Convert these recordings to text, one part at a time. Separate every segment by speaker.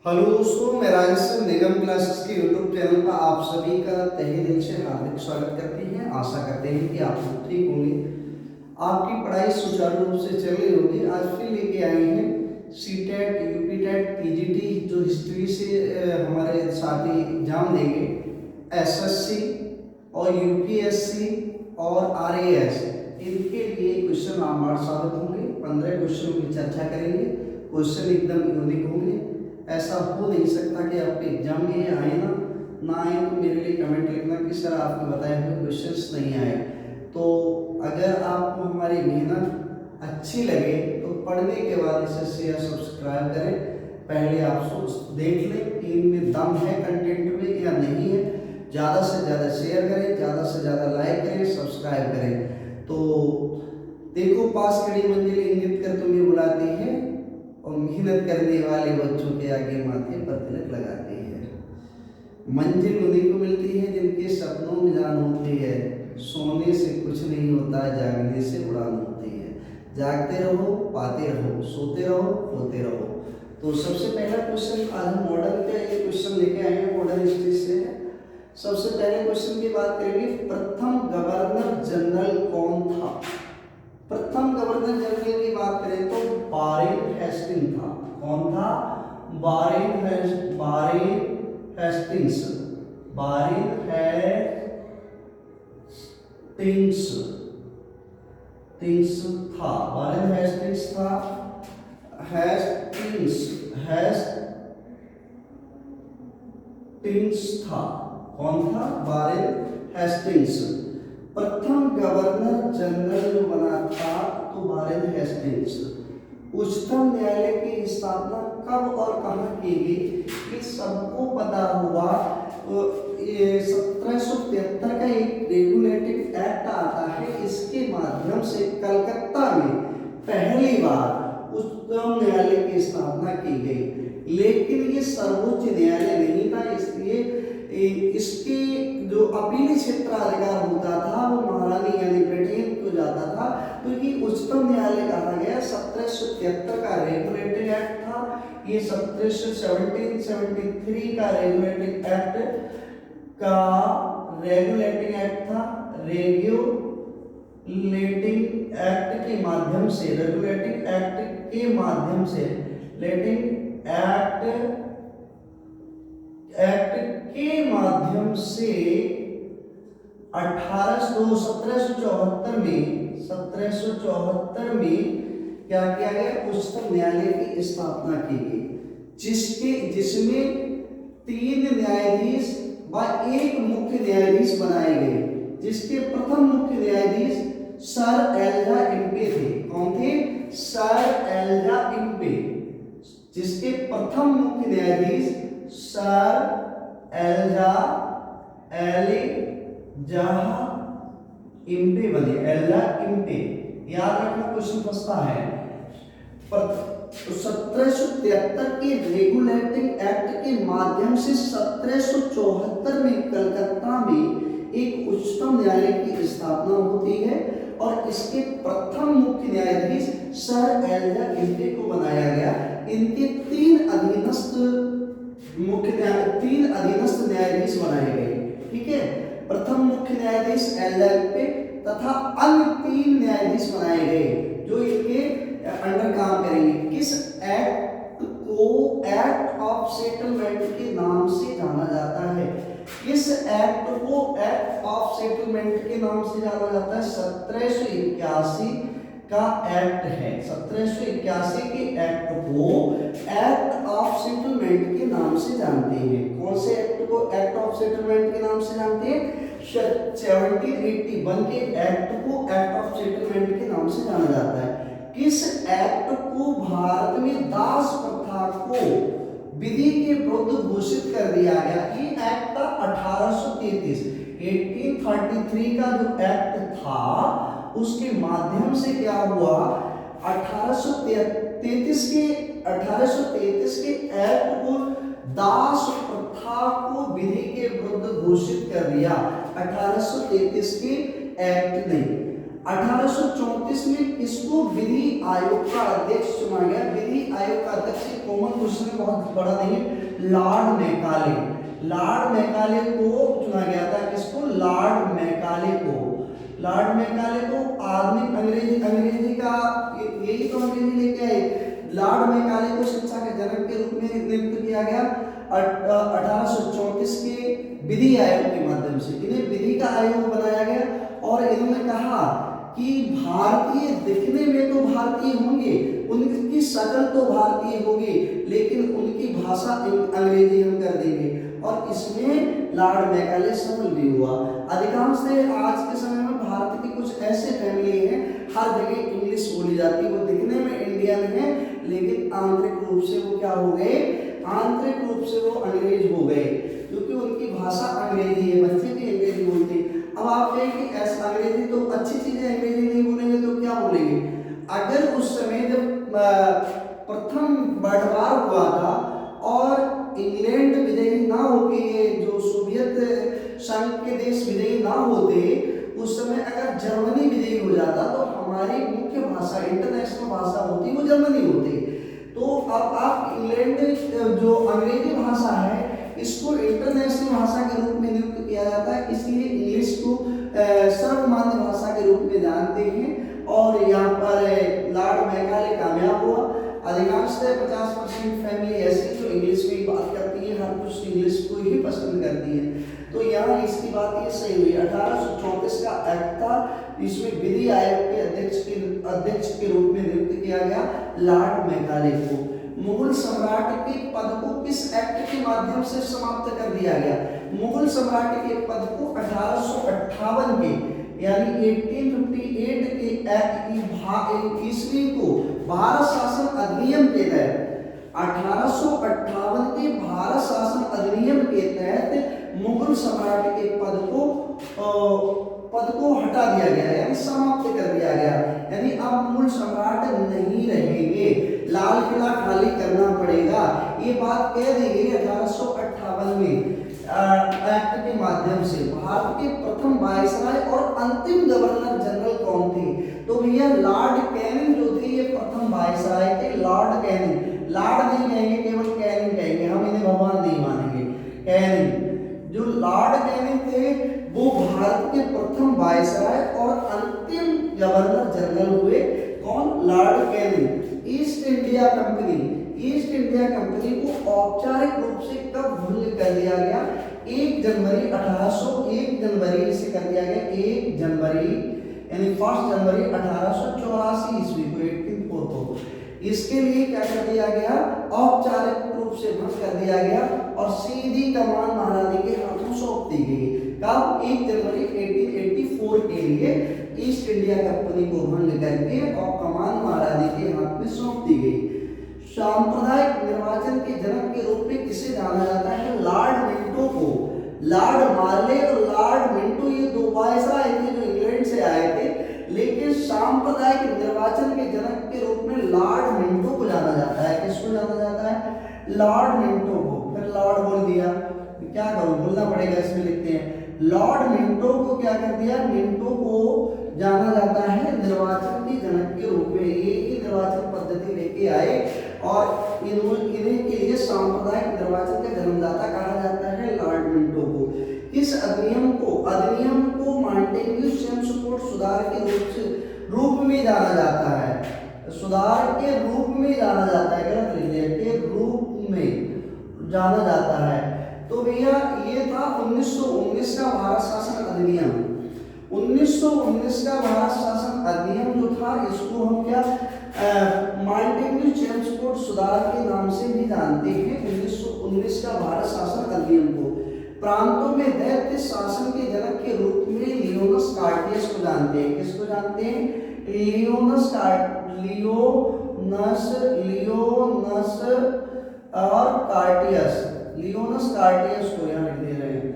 Speaker 1: Hello दोस्तों, मैं राजस्थान निगम classes के यूट्यूब चैनल पर आप सभी का तहे दिल से हार्दिक स्वागत करते हैं। आशा करते हैं कि आप लोग ठीक होंगे, आपकी पढ़ाई सुचारू रूप से चल रही होगी। आज फिर लेके आए हैं सीटेट, यूपीटेट, पीजीटी जो हिस्ट्री से हमारे साथी एग्जाम देंगे, एसएससी और यूपीएससी और आरएएस, इनके लिए क्वेश्चन नामार साबित होंगे। 15 क्वेश्चनों की चर्चा करेंगे। क्वेश्चन एकदम यूनिक होंगे। ऐसा हो नहीं सकता कि आपके एग्जाम में ये आए ना आए तो मेरे लिए कमेंट लिखना कि सर आपके बताए हुए क्वेश्चंस नहीं आए। तो अगर आपको हमारी मेहनत अच्छी लगे तो पढ़ने के बाद इसे शेयर सब्सक्राइब करें। पहले आप सोच देख लें कि इनमें दम है कंटेंट में या नहीं है। ज़्यादा से ज़्यादा शेयर करें, ज़्यादा से ज़्यादा लाइक करें, सब्सक्राइब करें। तो देखो, पास खड़ी मंजिल इंगित कर तुम्हें बुलाती है और मेहनत करने वाले बच्चों के आगे माथे पर तिलक लगाती है। मंजिल उन्हीं को मिलती है जिनके सपनों में जान होती है। सोने से कुछ नहीं होता, जागने से उड़ान होती है। जागते रहो, पाते रहो, सोते रहो, होते रहो। तो सबसे पहला क्वेश्चन आज हम मॉडर्न का ये क्वेश्चन लेके आए हैं, मॉडर्न हिस्ट्री से है। सबसे पहले क्वेश्चन की बात करेंगे, प्रथम गवर्नर जनरल कौन था? प्रथम गवर्नर जनरल की बात करें तो वारेन हेस्टिंग था। कौन था? Warren Hastings. वारेन हेस्टिंग्स था। वारेन हेस्टिंग्स था। हेस्टिंग्स था। कौन था? Warren Hastings. प्रथम गवर्नर जनरल जो बना था तो वारेन हेस्टिंग्स। उच्चतम न्यायालय की स्थापना कब और कहां की गई, ये सबको पता हुआ। ये 1773 का एक रेगुलेटिंग एक्ट आता है। इसके माध्यम से कलकत्ता में पहली बार उच्चतम न्यायालय की स्थापना की गई। लेकिन ये सर्वोच्च न्यायालय नहीं था, इसलिए इसके जो अपीली क्षेत्राधिकार होता था वो महारानी यानी ब्रिटेन को जाता था। तो ये उच्चतम न्यायालय कहा गया। 1773 का रेगुलेटिंग एक्ट था। ये 1773 का रेगुलेटिंग एक्ट था। रेगुलेटिंग एक्ट के माध्यम से, रेगुलेटिंग एक्ट के माध्यम से, लेटिंग एक्ट के माध्यम से 1774 में क्या किया गया? उच्चतम न्यायालय की स्थापना की गई, जिसमें 3 न्यायाधीश व 1 मुख्य न्यायाधीश बनाए गए। जिसके प्रथम मुख्य न्यायाधीश सर एल्जा इम्पे थे। कौन थे? Sir Elijah Impey. जिसके प्रथम मुख्य न्यायाधीश सर एल्जा इम्पे बने। एल्जा इम्पे, याद रखना, क्वेश्चन फंसता है। 1773 के रेगुलेटिंग एक्ट के माध्यम से 1774 में कलकत्ता में एक उच्चतम न्यायालय की स्थापना होती है और इसके प्रथम मुख्य न्यायाधीश सर एल्जा इम्पे को बनाया गया। इनके 3 अधीनस्थ न्यायाधीश बनाए गए। ठीक है, प्रथम मुख्य न्यायाधीश एल्जा इम्पे तथा अन्य 3 न्यायाधीश बनाए गए जो इनके अंडर काम करेंगे। किस एक्ट को एक्ट ऑफ सेटलमेंट के नाम से जाना जाता है? किस एक्ट को एक्ट ऑफ सेटलमेंट के नाम से जाना जाता है? 1781 का एक्ट है। 1781 के एक्ट को एक्ट ऑफ सेटलमेंट के नाम से जानते हैं। कौन से एक्ट को एक्ट ऑफ सेटलमेंट के नाम से जानते हैं? 1781 के एक्ट को एक्ट ऑफ सेटलमेंट के नाम से जाना जाता है। किस एक्ट को भारत में दास प्रथा को विधि के विरुद्ध घोषित कर दिया गया? ये एक्ट था 1833। 1833 का जो एक्ट था उसके माध्यम से क्या हुआ? 1833 के एक्ट को दास प्रथा को विधि के विरुद्ध घोषित कर दिया। 1833 के एक्ट ने 1834 में किसको विधि आयोग का अध्यक्ष चुना गया? विधि आयोग का अध्यक्ष कॉमन क्वेश्चन है, बहुत बड़ा नहीं है। लॉर्ड मैकाले, लॉर्ड मैकाले को चुना गया था। किसको? लॉर्ड मैकाले को। लॉर्ड मैकाले को आधुनिक अंग्रेजी का यही तो अंग्रेजी लेके आए। लॉर्ड मैकाले को शिक्षा के जनक के रूप में नियुक्त किया गया 1834 के विधि आयोग के माध्यम से। इन्हें विधि का आयोग बनाया गया और इन्होंने कहा कि भारतीय दिखने में तो भारतीय होंगे, उनकी शकल तो भारतीय होगी, लेकिन उनकी भाषा अंग्रेजी हम कर देंगे। और इसमें लॉर्ड मैकाले सफल भी हुआ। अधिकांश आज के समय में भारत की कुछ ऐसे फैमिली हैं, हर जगह इंग्लिश बोली जाती है। वो दिखने में इंडियन है, लेकिन आंतरिक रूप से वो क्या हो गए? आंतरिक रूप से वो अंग्रेज हो गए, क्योंकि उनकी भाषा अंग्रेजी है। बच्चे भी अंग्रेजी बोलते हैं। अब आप कहें कि ऐसा अंग्रेजी तो अच्छी चीज है, अंग्रेजी नहीं बोलेंगे तो क्या बोलेंगे? अगर उस समय जब प्रथम बंटवार हुआ था और इंग्लैंड विजयी ना होके, ये जो सोवियत संघ के देश विजयी ना होते, उस समय अगर जर्मनी विजयी हो जाता तो हमारी मुख्य भाषा, इंटरनेशनल भाषा होती वो जर्मनी होती। तो अब आप इंग्लैंड जो अंग्रेजी भाषा है इसको इंटरनेशनल भाषा के रूप में नियुक्त किया जाता है, इसलिए इंग्लिश को सर्वमान्य भाषा के रूप में जानते हैं। और यहाँ पर लॉर्ड मैकाले कामयाब हुआ। अधिकांश 50% फैमिली ऐसी जो इंग्लिश में ही बात करती है, हर कुछ इंग्लिश को ही पसंद करती है। तो यहाँ इसकी बात ये सही हुई। 1834 का एक्ट था, इसमें विधि आयोग के अध्यक्ष के रूप में नियुक्त किया गया लॉर्ड मैकाले को। मुगल सम्राट के पद को किस एक्ट के माध्यम से समाप्त कर दिया गया? मुगल सम्राट के पद को 1858 के यानी 1858 के एक्ट ईस्वी को भारत शासन अधिनियम के तहत 1858 के भारत शासन अधिनियम के तहत मुगल सम्राट के पद को हटा दिया गया, यानी समाप्त कर दिया गया। यानी अब मुगल सम्राट नहीं रहेंगे, लाल किला खाली करना पड़ेगा। ये बात कह दी गई 1858 में एक्ट के माध्यम से। भारत के प्रथम वायसराय और अंतिम गवर्नर जनरल कौन थे? तो भैया लॉर्ड कैनिंग जो थे ये प्रथम वायसराय थे। लॉर्ड कैनिंग, लॉर्ड नहीं कहेंगे, केवल कैनिंग कहेंगे, हम इन्हें भगवान नहीं मानेंगे। कैनिंग, जो लॉर्ड कैनिंग थे वो भारत के प्रथम वायसराय और अंतिम गवर्नर जनरल हुए। कौन? Lord Canning. East India company को औपचारिक रूप से कब भंग कर दिया गया? 1 जनवरी 1801 से कर दिया गया। 1 जनवरी यानी 1 जनवरी 1884 ईस्वी को 1844। इसके लिए क्या कर दिया गया? औपचारिक रूप से भंग कर दिया गया और सीधी कमान महारानी के हाथों सौंप दी गई। कब? 1 जनवरी 1884 के लिए ईस्ट इंडिया कंपनी को भंग करके और कमान महारानी के हाथ में सौंप दी गई। सांप्रदायिक निर्वाचन के जनक के रूप में किसे जाना जाता है? लॉर्ड मिंटो को। लॉर्ड मार्ले और लॉर्ड मिंटो ये दो वायसराय थे जो इंग्लैंड से आए थे, लेकिन सांप्रदायिक निर्वाचन के जनक के रूप में लॉर्ड मिंटो को जाना जाता है। किसको जाना जाता है? लॉर्ड मिंटो को। फिर लॉर्ड बोल दिया, क्या करूं, बोलना पड़ेगा, इसमें लिखते हैं। लॉर्ड मिंटो को क्या कर दिया? मिंटो को जाना जाता है निर्वाचन के जनक के रूप में। ये निर्वाचन पद्धति लेके आए और इन्हें के लिए सांप्रदायिक निर्वाचन का जन्मदाता कहा जाता है लॉर्ड मिंटो को। इस अधिनियम को मॉन्टेग्यू सेम्सफोर्ड सुधार के रूप में जाना जाता है। सुधार के रूप में जाना जाता है, गलत लिख दिया, के रूप में जाना जाता है। तो भैया ये था 1919 का भारत शासन अधिनियम। 1919 का भारत शासन अधिनियम जो था, इसको हम क्या मॉन्टेग्यू सेम्सफोर्ड सुधार के नाम से भी जानते हैं। 1919 का भारत शासन अधिनियम को प्रांतों में दैत्य शासन के जनक के रूप में लियोनस कार्टियस को जानते हैं। किसको जानते हैं? लियोनस और कार्टियस। लियोनस कार्टियस को यहाँ लिख दे रहे हैं।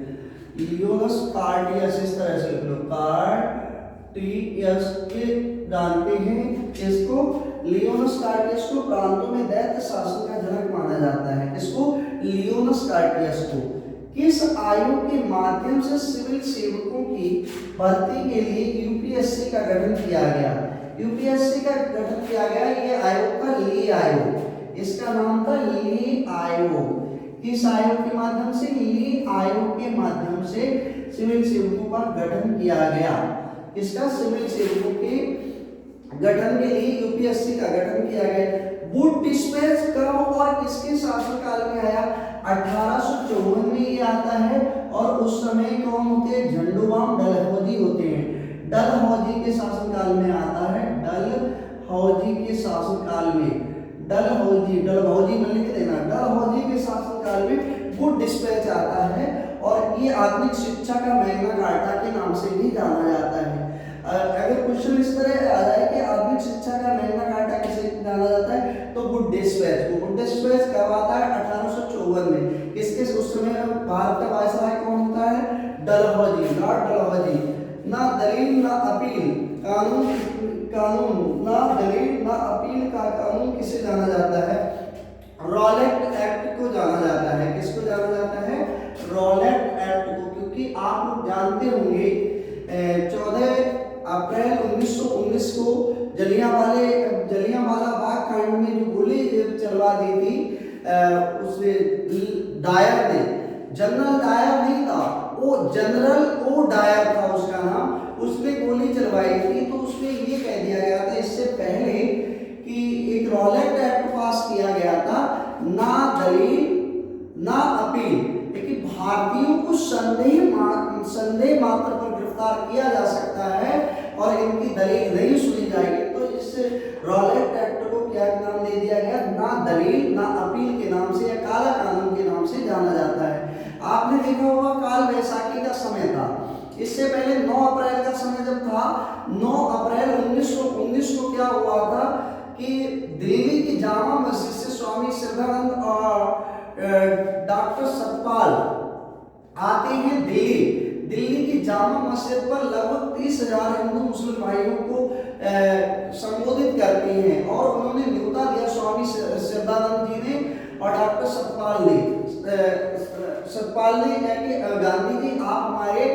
Speaker 1: लियोनस कार्टियस इस तरह से लिख लो, कार्टियस के जानते हैं। इसको लियोनस कार्टियस को प्रांतों में दैत्य शासन का जनक माना जाता है। किसको? लियोनस कार्टियस को। किस आयोग के माध्यम से सिविल सेवकों की भर्ती के लिए यूपीएससी का गठन किया गया? यूपीएससी का गठन किया गया, ये आयोग था ली आयोग, इसका नाम था ली आयोग। किस आयोग के माध्यम से? ली आयोग के माध्यम से सिविल सेवकों का गठन किया गया। इसका सिविल सेवकों के गठन के लिए यूपीएससी का गठन किया गया। वुड डिस्पैच कब और किसके शासनकाल में आया? 1854 में ये आता है और उस समय कौन होते हैं? झंडूबाम डलहौजी होते हैं। डलहौजी के शासनकाल में आता है, डलहौजी के शासनकाल में, डलहौजी में लिख देना, डलहौजी के शासनकाल में वुड डिस्पैच आता है और ये आधुनिक शिक्षा का मैग्ना कार्टा के नाम से भी जाना जाता है। अगर क्वेश्चन इस तरह आ जाए कि आधुनिक शिक्षा का मैग्ना कार्टा किसे जाना जाता है, तो वुड डिस्पैच को। वुड डिस्पैच कब आता है? 1854 में। किसके? उस समय भारत का वायसराय कौन होता है? डलहौजी, लॉर्ड डलहौजी। ना दलील ना अपील, कानून ना दलील ना अपील का कानून किसे जाना जाता है? रॉलेट एक्ट को जाना जाता है। किसको जाना जाता है? रॉलेट एक्ट को। क्योंकि आप लोग जानते होंगे 14 अप्रैल 1919 को जलियांवाला बाग कांड में जो गोली चलवा दी थी, उसने डायर ने, जनरल डायर नहीं था वो, जनरल ओ डायर था उसका नाम, उसने गोली चलवाई थी। तो उसमें ये कह दिया गया था इससे पहले कि एक रॉलेट एक्ट पास किया गया था, ना दलील ना अपील, लेकिन भारतीयों को संदेह मात्र पर गिरफ्तार किया जा सकता है और इनकी दलील नहीं सुनी जाएगी। तो इस रॉलेट एक्ट को क्या नाम दे दिया गया? ना दलील ना अपील के नाम से या काला कानून के नाम से जाना जाता है। आपने देखा होगा काल वैसाखी का समय था, इससे पहले 9 अप्रैल का समय जब था, 9 अप्रैल 1919 को क्या हुआ था कि दिल्ली की जामा मस्जिद से स्वामी श्रद्धानंद और डॉक्टर सतपाल आते हैं दिल्ली की जामा मस्जिद पर लगभग 30,000 हिंदू मुस्लिम भाइयों को संबोधित करते हैं और उन्होंने न्योता दिया स्वामी श्रद्धानंद जी ने और डॉक्टर सतपाल ने कहा कि गांधी जी आप हमारे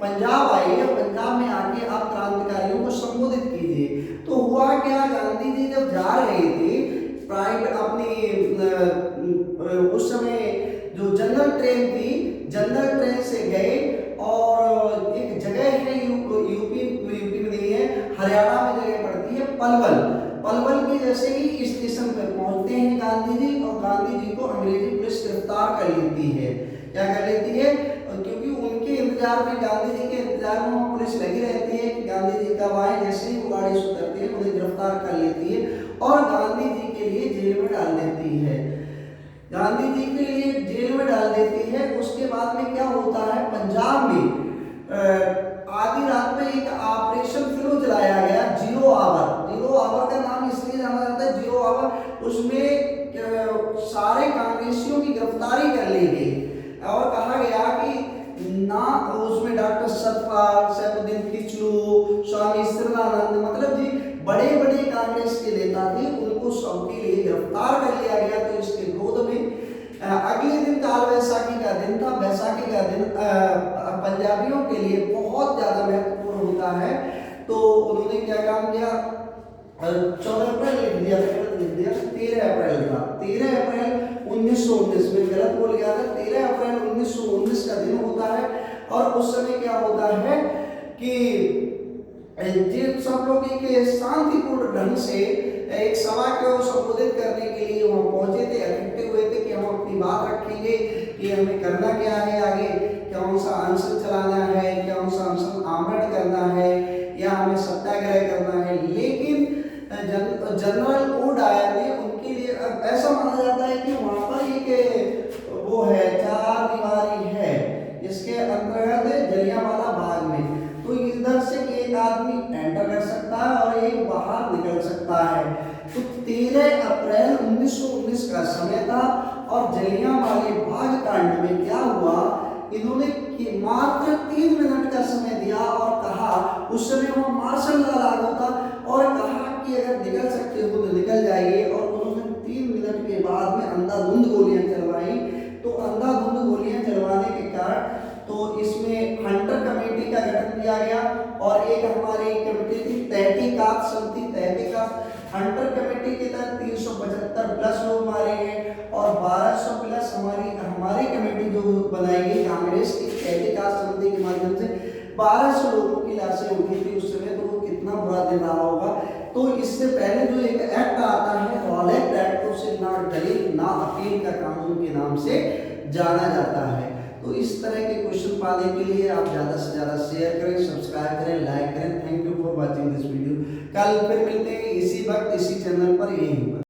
Speaker 1: पंजाब आइए, पंजाब में आके आप क्रांतिकारियों को संबोधित कीजिए। तो हुआ क्या, गांधी जी जब जा रहे थे प्राइवेट अपनी उस समय जो जनरल ट्रेन थी, जनरल ट्रेन से गए और एक जगह है यूपी में नहीं है, हरियाणा में जगह पड़ती है पलवल के जैसे ही स्टेशन पर पहुंचते हैं गांधी जी, और गांधी जी को अंग्रेजी पुलिस गिरफ्तार कर लेती है। क्या कर लेती है? क्योंकि उनके इंतजार में, गांधी जी के इंतजार में वहाँ पुलिस लगी रहती है कि गांधी जी कब आए। जैसे ही वो गाड़ी से उतरती है उन्हें गिरफ्तार कर लेती है और गांधी जी के लिए जेल में डाल देती है। गांधी जी के लिए जेल में डाल देती है। उसके बाद में क्या होता है, पंजाब में आधी रात में एक ऑपरेशन फ्लो चलाया गया, जीरो आवर का नाम इसलिए जाना जाता है जीरो आवर। उसमें सारे कांग्रेसियों की गिरफ्तारी कर ली गई और कहा गया कि ना उसमें डॉक्टर सतपाल, सैफुद्दीन किचलू, स्वामी श्रद्धानंद, मतलब जी बड़े बड़े कांग्रेस के नेता थे, उनको सबके लिए गिरफ्तार कर लिया गया। तो इसके विरोध में अगले दिन काल वैसाखी का दिन था। वैसाखी का दिन पंजाबियों के लिए बहुत ज्यादा महत्वपूर्ण होता है। तो उन्होंने क्या काम किया, 14 अप्रैल लिख दिया, 13 अप्रैल था, 13 अप्रैल 1919 में गलत बोल गया था, 13 अप्रैल 1919 का दिन होता है। और उस समय क्या होता है कि सब लोग एक शांतिपूर्ण ढंग से एक सभा को संबोधित करने के लिए वहाँ पहुंचे थे, इकट्ठे हुए थे कि हम अपनी बात रखेंगे कि हमें करना क्या है आगे, कौन सा अनशन चलाना है, कौन सा अनशन आमरण करना है या हमें सत्याग्रह करना है। लेकिन जनरल ओ डायर ने उनके लिए, ऐसा माना जाता है कि वहाँ पर एक वो है, चार दीवारी है इसके अंतर्गत जलियांवाला बाग में, तो इधर से एक आदमी एंटर कर सकता है और एक बाहर निकल सकता है। तो 13 अप्रैल 1919 का समय था और जलियांवाले बाग कांड में क्या हुआ, इन्होंने मात्र 3 मिनट का समय दिया और कहा, उस समय वो मार्शल लॉ लागू था और कहा कि अगर निकल सकते हो तो निकल जाइए। और उन्होंने 3 मिनट के बाद में अंधाधुंध गोलियां चलवाई। तो अंधाधुंध गोलियां चलवाने के तो इसमें हंटर कमेटी का गठन किया गया और एक हमारी कमेटी थी तहकीकात समिति तहकीकात। हंटर कमेटी के तहत 375 प्लस लोग मारे गए और 1200 प्लस हमारी कमेटी जो बनाई गई कांग्रेस की तहकीकात समिति के माध्यम से 1200 लोगों की लाशें उठी थी उस समय। तो वो कितना बुरा दिन रहा होगा। तो इससे पहले जो एक एक्ट आता है रॉलेट एक्ट, उसे ना दलील ना अपील का कानून के नाम से जाना जाता है। तो इस तरह के क्वेश्चन पाने के लिए आप ज़्यादा से ज़्यादा शेयर करें, सब्सक्राइब करें, लाइक करें। Thank you for watching this video. कल फिर मिलते हैं इसी वक्त इसी चैनल पर, यहीं पर।